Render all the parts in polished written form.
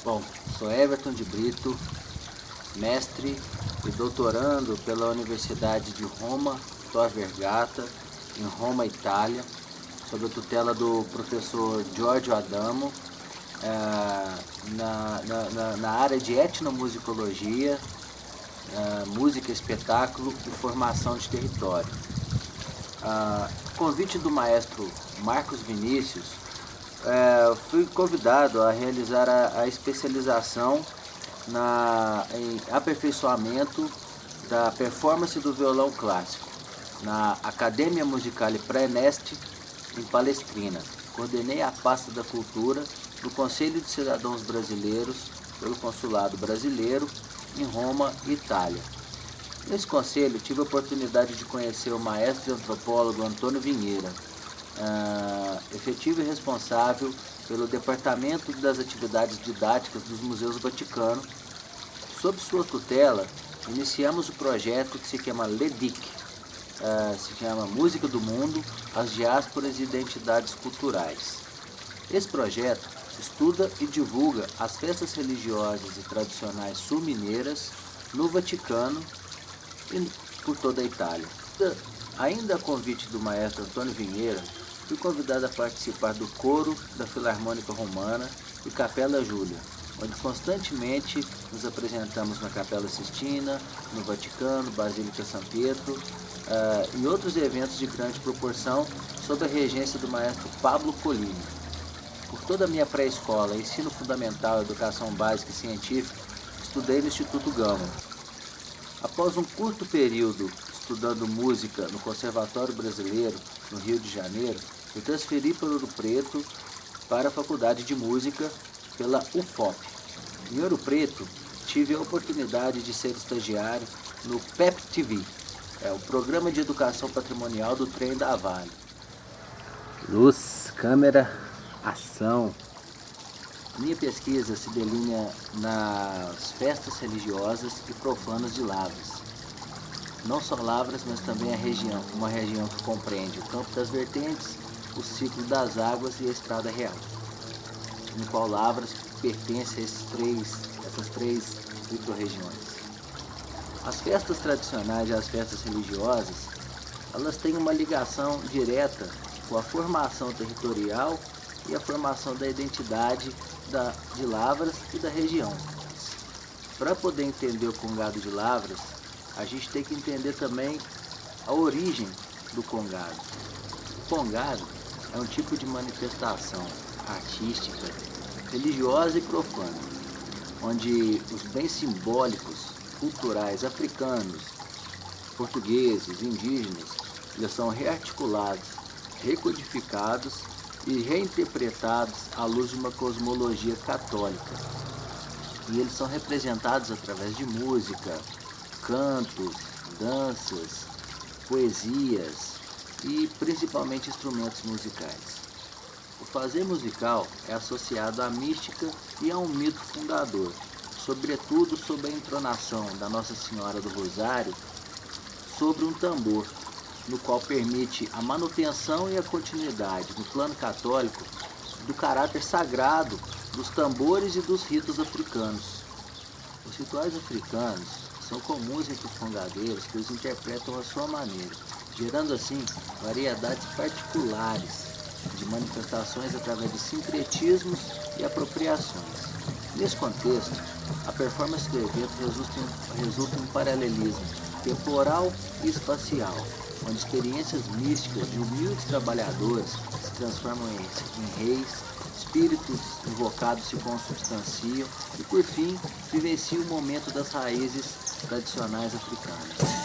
Bom, sou Everton de Brito, mestre e doutorando pela Universidade de Roma, Tor Vergata, em Roma, Itália, sob a tutela do professor Giorgio Adamo, na área de etnomusicologia, música, espetáculo e formação de território. Convite do maestro Marcos Vinícius, fui convidado a realizar a especialização em aperfeiçoamento da performance do violão clássico na Academia Musicale Praeneste, em Palestrina. Coordenei a pasta da cultura do Conselho de Cidadãos Brasileiros pelo Consulado Brasileiro em Roma, Itália. Nesse conselho tive a oportunidade de conhecer o maestro e antropólogo Antônio Vinheira, efetivo e responsável pelo Departamento das Atividades Didáticas dos Museus Vaticano. Sob sua tutela, iniciamos o projeto que se chama LEDIC, se chama Música do Mundo, as Diásporas e Identidades Culturais. Esse projeto estuda e divulga as festas religiosas e tradicionais sul-mineiras no Vaticano e por toda a Itália. Ainda a convite do maestro Antônio Vinheira, fui convidado a participar do coro da Filarmônica Romana e Capela Júlia, onde constantemente nos apresentamos na Capela Sistina, no Vaticano, Basílica São Pietro e outros eventos de grande proporção sob a regência do maestro Pablo Collini. Por toda a minha pré-escola, ensino fundamental, educação básica e científica, estudei no Instituto Gama. Após um curto período estudando música no Conservatório Brasileiro, no Rio de Janeiro, me transferi para Ouro Preto para a Faculdade de Música pela UFOP. Em Ouro Preto, tive a oportunidade de ser estagiário no PEP-TV, o Programa de Educação Patrimonial do Trem da Vale. Luz, câmera, ação. Minha pesquisa se delinha nas festas religiosas e profanas de Lavras. Não só Lavras, mas também uma região que compreende o Campo das Vertentes, o Ciclo das Águas e a Estrada Real, no qual Lavras pertence a essas três micro-regiões. As festas tradicionais e as festas religiosas, elas têm uma ligação direta com a formação territorial e a formação da identidade de Lavras e da região. Para poder entender o Congado de Lavras, a gente tem que entender também a origem do Congado. O Congado é um tipo de manifestação artística, religiosa e profana, onde os bens simbólicos, culturais africanos, portugueses, indígenas, eles são rearticulados, recodificados e reinterpretados à luz de uma cosmologia católica. E eles são representados através de música, cantos, danças, poesias e principalmente instrumentos musicais. O fazer musical é associado à mística e a um mito fundador, sobretudo sob a entonação da Nossa Senhora do Rosário sobre um tambor, no qual permite a manutenção e a continuidade no plano católico do caráter sagrado dos tambores e dos ritos africanos. Os rituais africanos são comuns entre os congadeiros que os interpretam à sua maneira, gerando assim variedades particulares de manifestações através de sincretismos e apropriações. Nesse contexto, a performance do evento resulta em um paralelismo temporal e espacial, onde experiências místicas de humildes trabalhadores se transformam em reis, espíritos invocados se consubstanciam e, por fim, vivenciam o momento das raízes tradicionais africanas.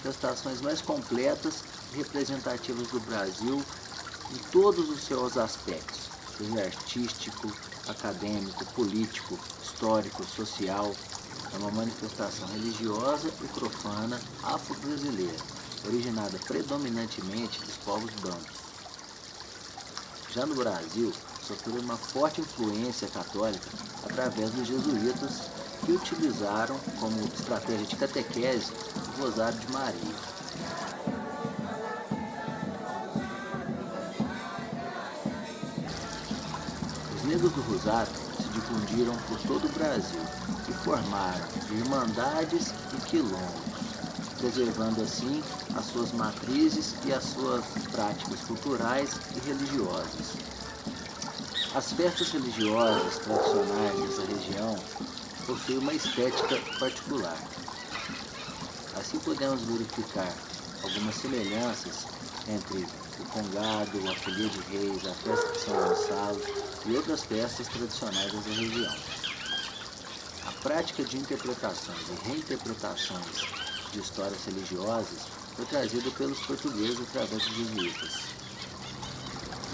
manifestações mais completas e representativas do Brasil em todos os seus aspectos, seja artístico, acadêmico, político, histórico, social. É uma manifestação religiosa e profana afro-brasileira, originada predominantemente dos povos brancos. Já no Brasil, sofreu uma forte influência católica através dos jesuítas, que utilizaram como estratégia de catequese o Rosário de Maria. Os negros do Rosário se difundiram por todo o Brasil e formaram irmandades e quilombos, preservando assim as suas matrizes e as suas práticas culturais e religiosas. As festas religiosas tradicionais dessa região possuem uma estética particular. Assim podemos verificar algumas semelhanças entre o Congado, a Folia de Reis, a festa de São Gonçalo e outras festas tradicionais dessa região. A prática de interpretações e reinterpretações de histórias religiosas foi trazida pelos portugueses através dos jesuítas.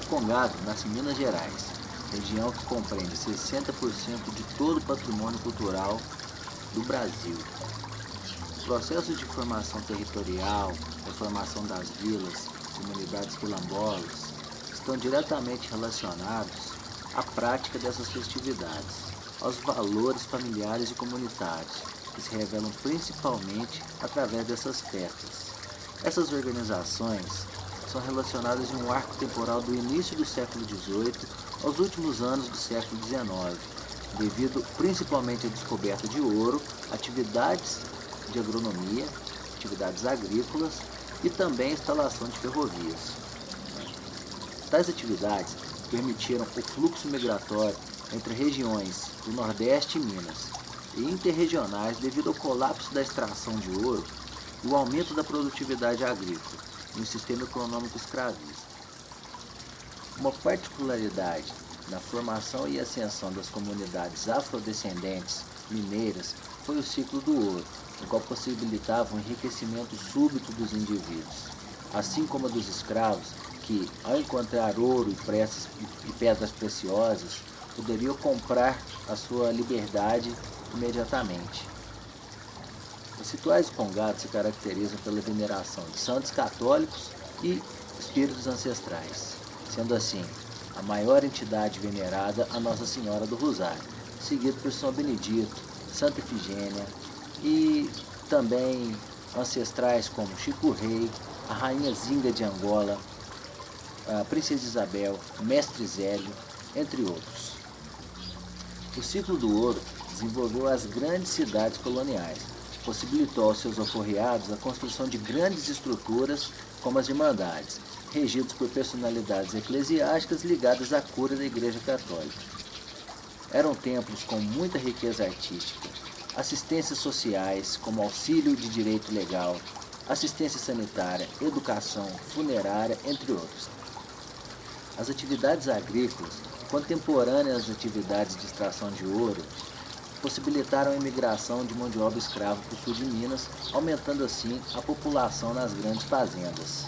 O Congado nasce em Minas Gerais, região que compreende 60% de todo o patrimônio cultural do Brasil. Os processos de formação territorial, a formação das vilas, comunidades quilombolas, estão diretamente relacionados à prática dessas festividades, aos valores familiares e comunitários, que se revelam principalmente através dessas festas. Essas organizações são relacionadas em um arco temporal do início do século XVIII aos últimos anos do século XIX, devido principalmente à descoberta de ouro, atividades de agronomia, atividades agrícolas e também a instalação de ferrovias. Tais atividades permitiram o fluxo migratório entre regiões do Nordeste e Minas e interregionais devido ao colapso da extração de ouro e o aumento da produtividade agrícola no sistema econômico escravista. Uma particularidade na formação e ascensão das comunidades afrodescendentes mineiras foi o ciclo do ouro, o qual possibilitava um enriquecimento súbito dos indivíduos, assim como a dos escravos, que, ao encontrar ouro e pedras preciosas, poderiam comprar a sua liberdade imediatamente. Os rituais do Congado se caracterizam pela veneração de santos católicos e espíritos ancestrais, sendo assim a maior entidade venerada a Nossa Senhora do Rosário, seguido por São Benedito, Santa Efigênia e também ancestrais como Chico Rei, a Rainha Zinga de Angola, a Princesa Isabel, Mestre Zélio, entre outros. O ciclo do ouro desenvolveu as grandes cidades coloniais, possibilitou aos seus alforriados a construção de grandes estruturas como as irmandades, regidos por personalidades eclesiásticas ligadas à cura da Igreja Católica. Eram templos com muita riqueza artística, assistências sociais como auxílio de direito legal, assistência sanitária, educação, funerária, entre outros. As atividades agrícolas, contemporâneas às atividades de extração de ouro, possibilitaram a imigração de mão de obra escrava para o sul de Minas, aumentando assim a população nas grandes fazendas.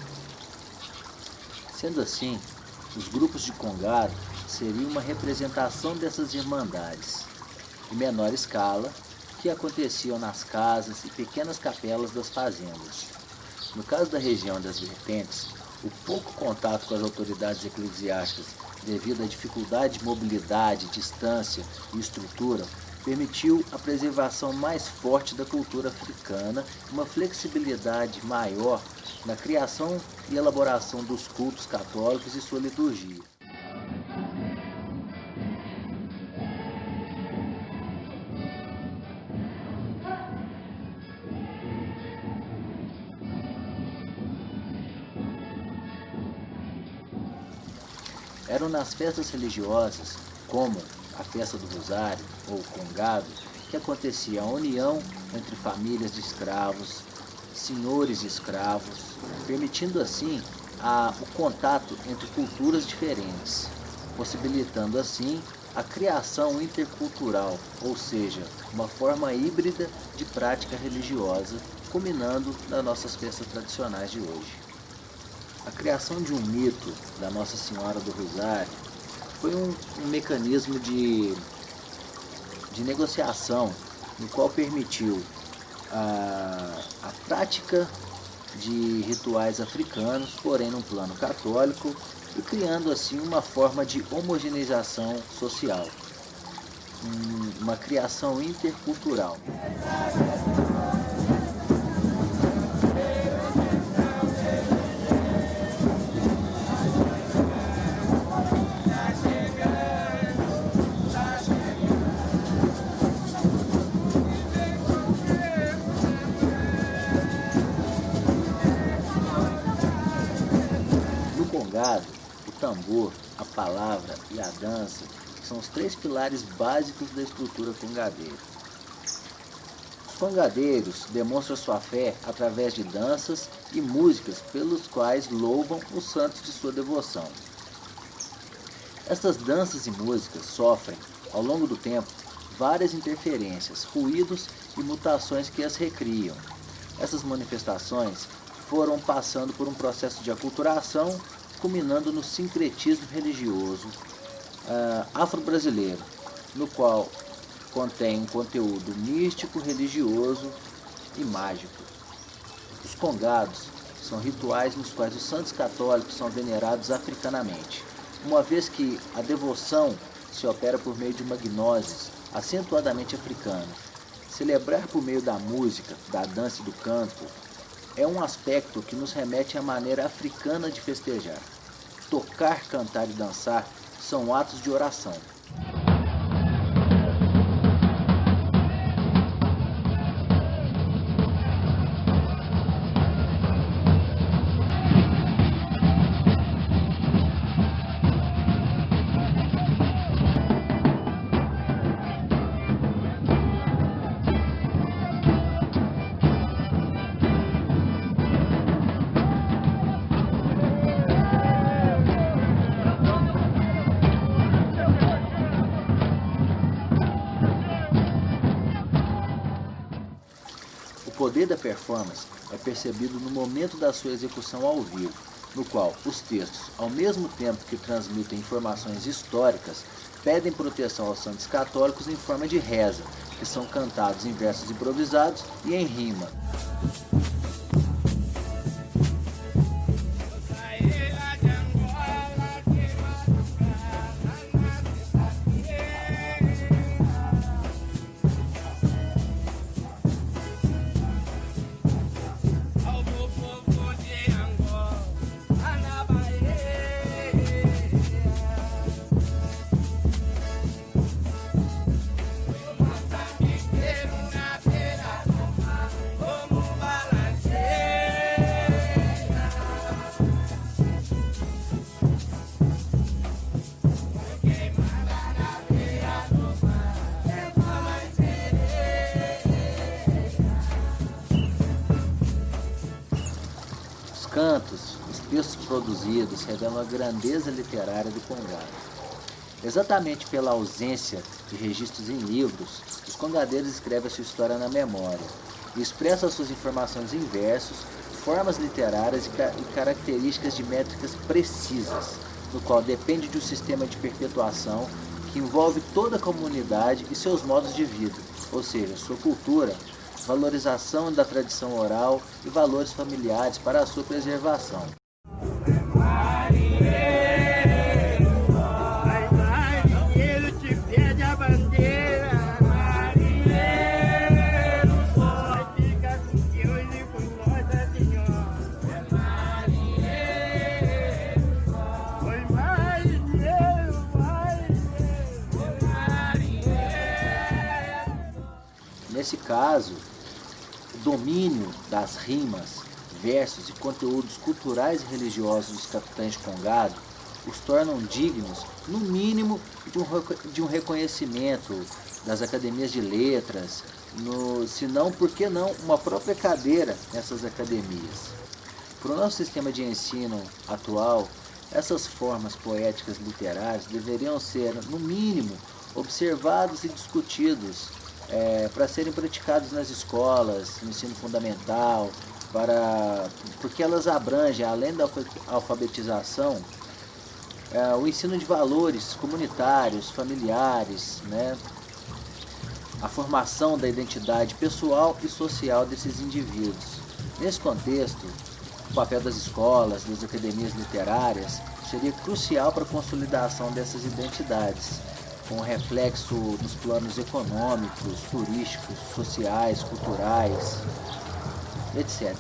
Sendo assim, os grupos de Congado seriam uma representação dessas irmandades, em menor escala, que aconteciam nas casas e pequenas capelas das fazendas. No caso da região das vertentes, o pouco contato com as autoridades eclesiásticas, devido à dificuldade de mobilidade, distância e estrutura, permitiu a preservação mais forte da cultura africana e uma flexibilidade maior na criação e elaboração dos cultos católicos e sua liturgia. Eram nas festas religiosas, como a festa do Rosário ou Congado, que acontecia a união entre famílias de escravos, senhores e escravos, permitindo assim o contato entre culturas diferentes, possibilitando assim a criação intercultural, ou seja, uma forma híbrida de prática religiosa culminando nas nossas festas tradicionais de hoje. A criação de um mito da Nossa Senhora do Rosário foi um mecanismo de negociação no qual permitiu a prática de rituais africanos, porém num plano católico, e criando assim uma forma de homogeneização social, uma criação intercultural. No congado, o tambor, a palavra e a dança são os três pilares básicos da estrutura congadeira. Os congadeiros demonstram sua fé através de danças e músicas pelos quais louvam os santos de sua devoção. Estas danças e músicas sofrem, ao longo do tempo, várias interferências, ruídos e mutações que as recriam. Essas manifestações foram passando por um processo de aculturação, culminando no sincretismo religioso afro-brasileiro, no qual contém um conteúdo místico, religioso e mágico. Os congados são rituais nos quais os santos católicos são venerados africanamente, uma vez que a devoção se opera por meio de uma gnose acentuadamente africana. Celebrar por meio da música, da dança e do canto é um aspecto que nos remete à maneira africana de festejar. Tocar, cantar e dançar são atos de oração. O poder da performance é percebido no momento da sua execução ao vivo, no qual os textos, ao mesmo tempo que transmitem informações históricas, pedem proteção aos santos católicos em forma de reza, que são cantados em versos improvisados e em rima. Cantos, os textos produzidos revelam a grandeza literária do congado. Exatamente pela ausência de registros em livros, os congadeiros escrevem a sua história na memória e expressam as suas informações em versos, formas literárias e características de métricas precisas, no qual depende de um sistema de perpetuação que envolve toda a comunidade e seus modos de vida, ou seja, sua cultura, valorização da tradição oral e valores familiares para a sua preservação. Nesse caso, o domínio das rimas, versos e conteúdos culturais e religiosos dos capitães de congado os tornam dignos, no mínimo, de um reconhecimento das academias de letras, se não, por que não, uma própria cadeira nessas academias. Para o nosso sistema de ensino atual, essas formas poéticas literárias deveriam ser, no mínimo, observados e discutidos para serem praticados nas escolas, no ensino fundamental, porque elas abrangem, além da alfabetização, o ensino de valores comunitários, familiares, né? A formação da identidade pessoal e social desses indivíduos. Nesse contexto, o papel das escolas, das academias literárias, seria crucial para a consolidação dessas identidades, com reflexo nos planos econômicos, turísticos, sociais, culturais, etc.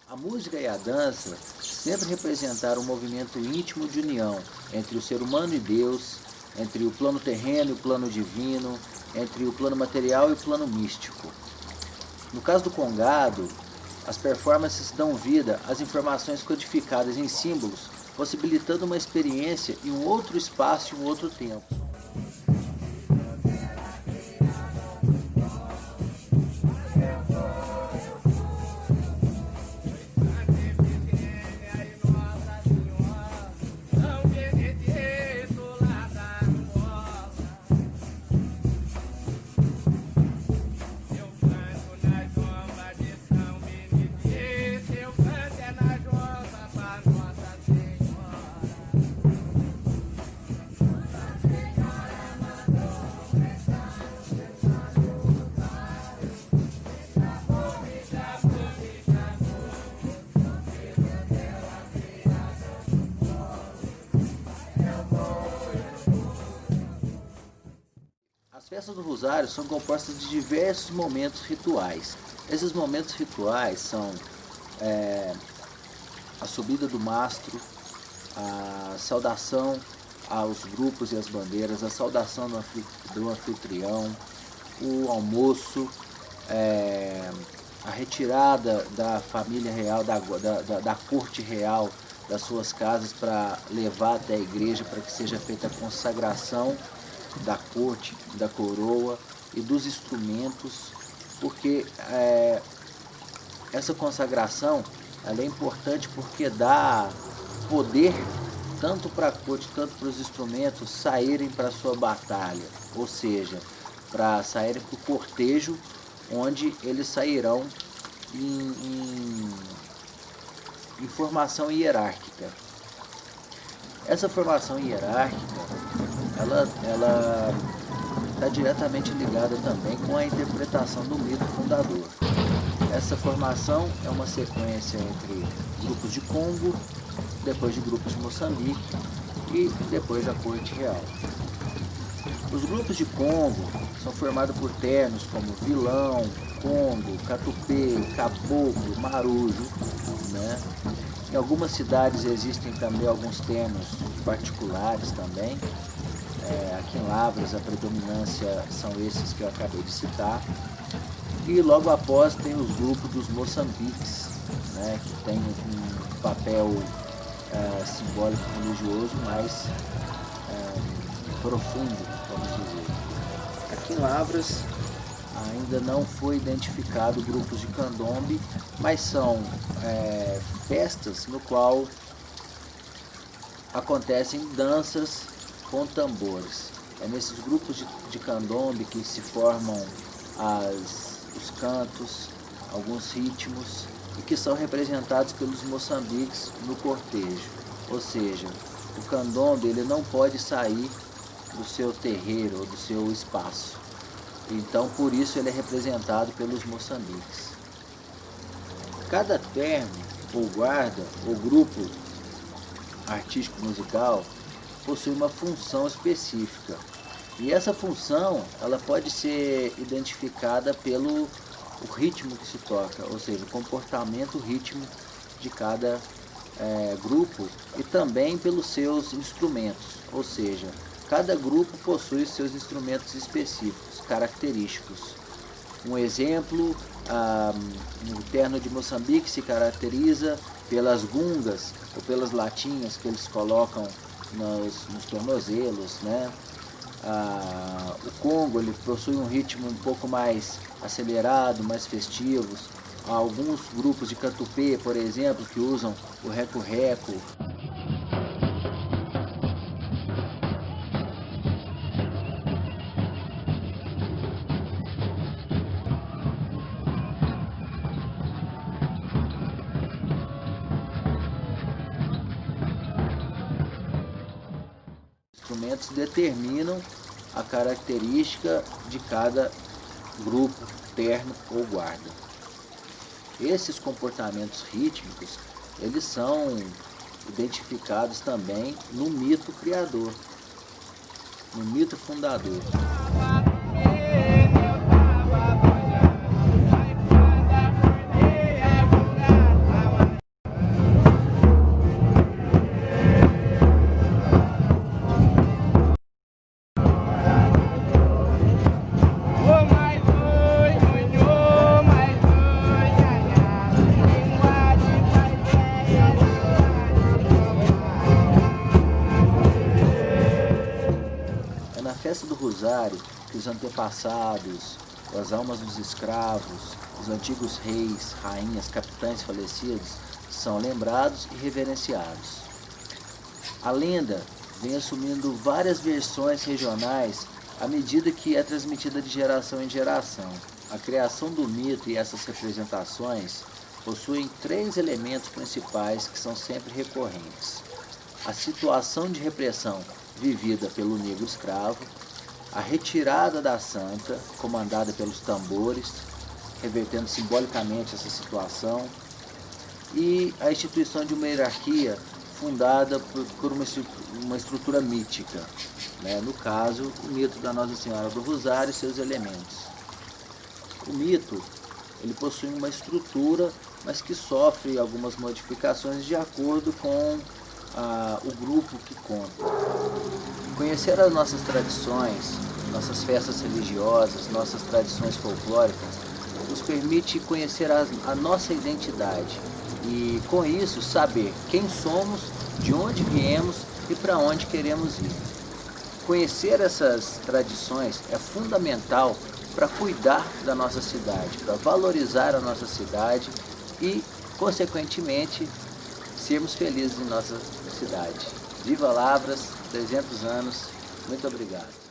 A música e a dança sempre representaram um movimento íntimo de união entre o ser humano e Deus, entre o plano terreno e o plano divino, entre o plano material e o plano místico. No caso do Congado, as performances dão vida às informações codificadas em símbolos, possibilitando uma experiência em um outro espaço e um outro tempo. As festas do Rosário são compostas de diversos momentos rituais. Esses momentos rituais são a subida do mastro, a saudação aos grupos e às bandeiras, a saudação do anfitrião, o almoço, a retirada da família real, da corte real das suas casas para levar até a igreja para que seja feita a consagração da corte, da coroa e dos instrumentos, porque essa consagração ela é importante porque dá poder tanto para a corte, tanto para os instrumentos saírem para a sua batalha, ou seja, para saírem para o cortejo, onde eles sairão em formação hierárquica. Essa formação hierárquica ela está diretamente ligada também com a interpretação do mito fundador. Essa formação é uma sequência entre grupos de Congo, depois de grupos de Moçambique e depois a corte real. Os grupos de Congo são formados por termos como vilão, Congo, Catupê, Caboclo, Marujo, né? Em algumas cidades existem também alguns termos particulares também. Aqui em Lavras a predominância são esses que eu acabei de citar. E logo após tem os grupos dos Moçambiques, né, que tem um papel simbólico religioso mais profundo, vamos dizer. Aqui em Lavras ainda não foi identificado grupos de candombe, mas são festas no qual acontecem danças com tambores. É nesses grupos de candombe que se formam os cantos, alguns ritmos, e que são representados pelos moçambiques no cortejo. Ou seja, o candombe ele não pode sair do seu terreiro ou do seu espaço. Então, por isso ele é representado pelos moçambiques. Cada termo, ou guarda, ou grupo artístico musical possui uma função específica. E essa função ela pode ser identificada pelo o ritmo que se toca, ou seja, o comportamento rítmico de cada grupo e também pelos seus instrumentos, ou seja, Cada grupo possui seus instrumentos específicos, característicos. Um exemplo, o terno de Moçambique se caracteriza pelas gungas ou pelas latinhas que eles colocam nos tornozelos, né? O Congo ele possui um ritmo um pouco mais acelerado, mais festivos. Há alguns grupos de Cantupê, por exemplo, que usam o reco-reco. Instrumentos determinam a característica de cada grupo, terno ou guarda. Esses comportamentos rítmicos, eles são identificados também no mito criador, no mito fundador. Na festa do Rosário, que os antepassados, as almas dos escravos, os antigos reis, rainhas, capitães falecidos são lembrados e reverenciados. A lenda vem assumindo várias versões regionais à medida que é transmitida de geração em geração. A criação do mito e essas representações possuem 3 elementos principais que são sempre recorrentes: a situação de repressão vivida pelo negro escravo, a retirada da santa, comandada pelos tambores, revertendo simbolicamente essa situação, e a instituição de uma hierarquia fundada por uma estrutura mítica, né? No caso, o mito da Nossa Senhora do Rosário e seus elementos. O mito ele possui uma estrutura, mas que sofre algumas modificações de acordo com o grupo que conta. Conhecer as nossas tradições, nossas festas religiosas, nossas tradições folclóricas, nos permite conhecer a nossa identidade e, com isso, saber quem somos, de onde viemos e para onde queremos ir. Conhecer essas tradições é fundamental para cuidar da nossa cidade, para valorizar a nossa cidade e, consequentemente, sermos felizes em nossa cidade. Viva Lavras, 300 anos, muito obrigado.